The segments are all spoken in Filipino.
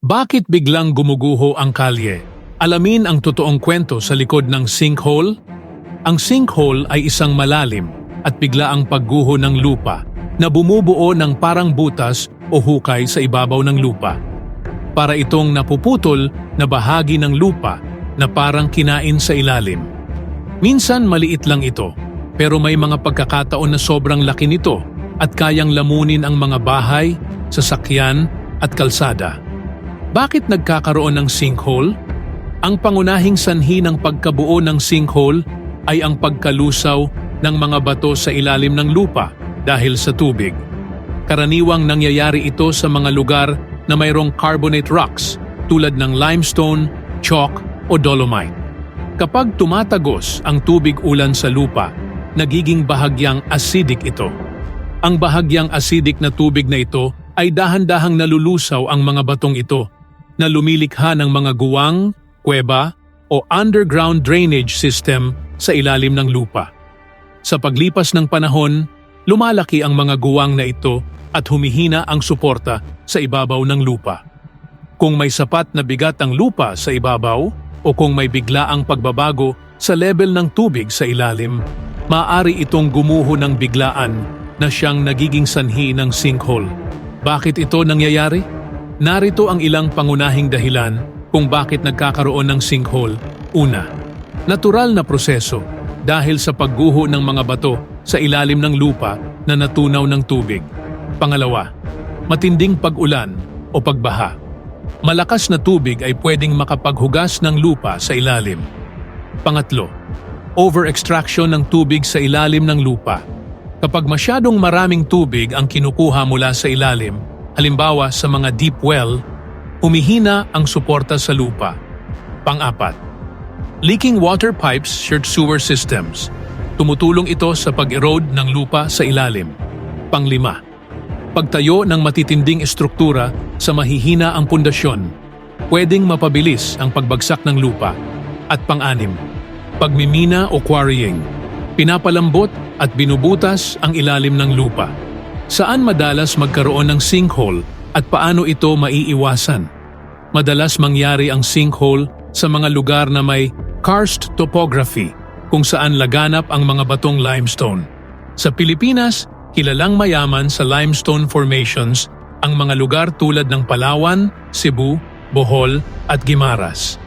Bakit biglang gumuguho ang kalye? Alamin ang totoong kwento sa likod ng sinkhole. Ang sinkhole ay isang malalim at biglaang pagguho ng lupa na bumubuo ng parang butas o hukay sa ibabaw ng lupa. Para itong napuputol na bahagi ng lupa na parang kinain sa ilalim. Minsan maliit lang ito, pero may mga pagkakataon na sobrang laki nito at kayang lamunin ang mga bahay, sasakyan at kalsada. Bakit nagkakaroon ng sinkhole? Ang pangunahing sanhi ng pagkabuo ng sinkhole ay ang pagkalusaw ng mga bato sa ilalim ng lupa dahil sa tubig. Karaniwang nangyayari ito sa mga lugar na mayroong carbonate rocks tulad ng limestone, chalk o dolomite. Kapag tumatagos ang tubig ulan sa lupa, nagiging bahagyang acidic ito. Ang bahagyang acidic na tubig na ito ay dahan-dahang nalulusaw ang mga batong ito na lumilikha ng mga guwang, kuweba o underground drainage system sa ilalim ng lupa. Sa paglipas ng panahon, lumalaki ang mga guwang na ito at humihina ang suporta sa ibabaw ng lupa. Kung may sapat na bigat ang lupa sa ibabaw o kung may biglaang pagbabago sa level ng tubig sa ilalim, maaari itong gumuho ng biglaan na siyang nagiging sanhi ng sinkhole. Bakit ito nangyayari? Narito ang ilang pangunahing dahilan kung bakit nagkakaroon ng sinkhole. Una, natural na proseso dahil sa pagguho ng mga bato sa ilalim ng lupa na natunaw ng tubig. Pangalawa, matinding pag-ulan o pagbaha. Malakas na tubig ay pwedeng makapaghugas ng lupa sa ilalim. Pangatlo, over-extraction ng tubig sa ilalim ng lupa. Kapag masyadong maraming tubig ang kinukuha mula sa ilalim, halimbawa sa mga deep well, humihina ang suporta sa lupa. Pang-apat, leaking water pipes, shared sewer systems. Tumutulong ito sa pag-erode ng lupa sa ilalim. Pang-lima, pagtayo ng matitinding estruktura sa mahihina ang pundasyon. Pwedeng mapabilis ang pagbagsak ng lupa. At pang-anim, pagmimina o quarrying. Pinapalambot at binubutas ang ilalim ng lupa. Saan madalas magkaroon ng sinkhole at paano ito maiiwasan? Madalas mangyari ang sinkhole sa mga lugar na may karst topography, kung saan laganap ang mga batong limestone. Sa Pilipinas, kilalang mayaman sa limestone formations ang mga lugar tulad ng Palawan, Cebu, Bohol at Guimaras.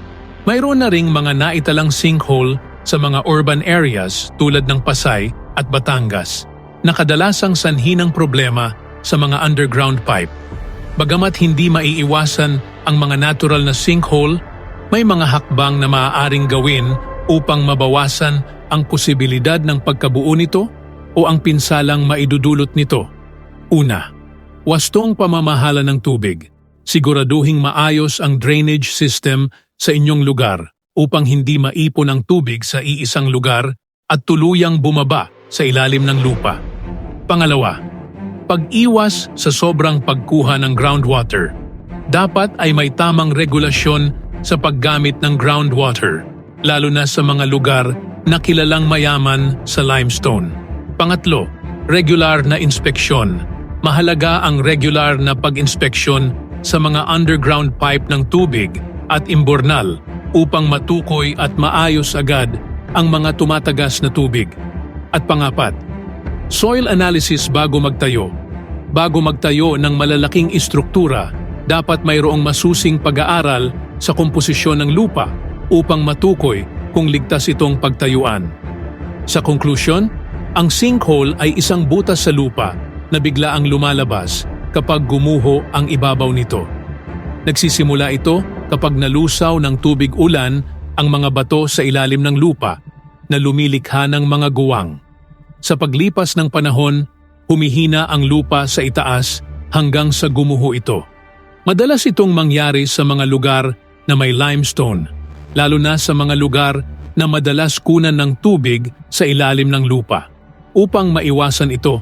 Mayroon na ring mga naitalang sinkhole sa mga urban areas tulad ng Pasay at Batangas, na kadalasang sanhi ng problema sa mga underground pipe. Bagamat hindi maiiwasan ang mga natural na sinkhole, may mga hakbang na maaaring gawin upang mabawasan ang posibilidad ng pagkabuo nito o ang pinsalang maidudulot nito. Una, wastong pamamahala ng tubig. Siguraduhing maayos ang drainage system sa inyong lugar upang hindi maipon ang tubig sa iisang lugar at tuluyang bumaba sa ilalim ng lupa. Pangalawa, pag-iwas sa sobrang pagkuha ng groundwater. Dapat ay may tamang regulasyon sa paggamit ng groundwater, lalo na sa mga lugar na kilalang mayaman sa limestone. Pangatlo, regular na inspeksyon. Mahalaga ang regular na pag-inspeksyon sa mga underground pipe ng tubig at imbornal upang matukoy at maayos agad ang mga tumatagas na tubig. At pangapat, soil analysis bago magtayo. Bago magtayo ng malalaking istruktura, dapat mayroong masusing pag-aaral sa komposisyon ng lupa upang matukoy kung ligtas itong pagtayuan. Sa konklusyon, ang sinkhole ay isang butas sa lupa na biglaang lumalabas kapag gumuho ang ibabaw nito. Nagsisimula ito kapag nalusaw ng tubig ulan ang mga bato sa ilalim ng lupa na lumilikha ng mga guwang. Sa paglipas ng panahon, humihina ang lupa sa itaas hanggang sa gumuho ito. Madalas itong mangyari sa mga lugar na may limestone, lalo na sa mga lugar na madalas kunan ng tubig sa ilalim ng lupa. Upang maiwasan ito,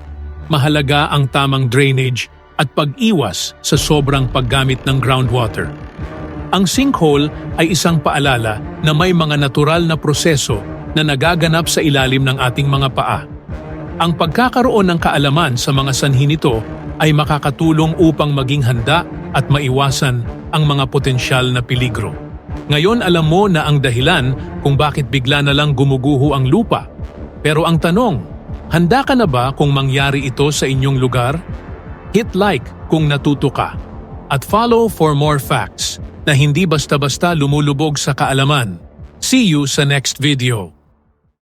mahalaga ang tamang drainage at pag-iwas sa sobrang paggamit ng groundwater. Ang sinkhole ay isang paalala na may mga natural na proseso na nagaganap sa ilalim ng ating mga paa. Ang pagkakaroon ng kaalaman sa mga sanhi nito ay makakatulong upang maging handa at maiwasan ang mga potensyal na peligro. Ngayon alam mo na ang dahilan kung bakit bigla na lang gumuguho ang lupa. Pero ang tanong, handa ka na ba kung mangyari ito sa inyong lugar? Hit like kung natuto ka. At follow for more facts na hindi basta-basta lumulubog sa kaalaman. See you sa next video.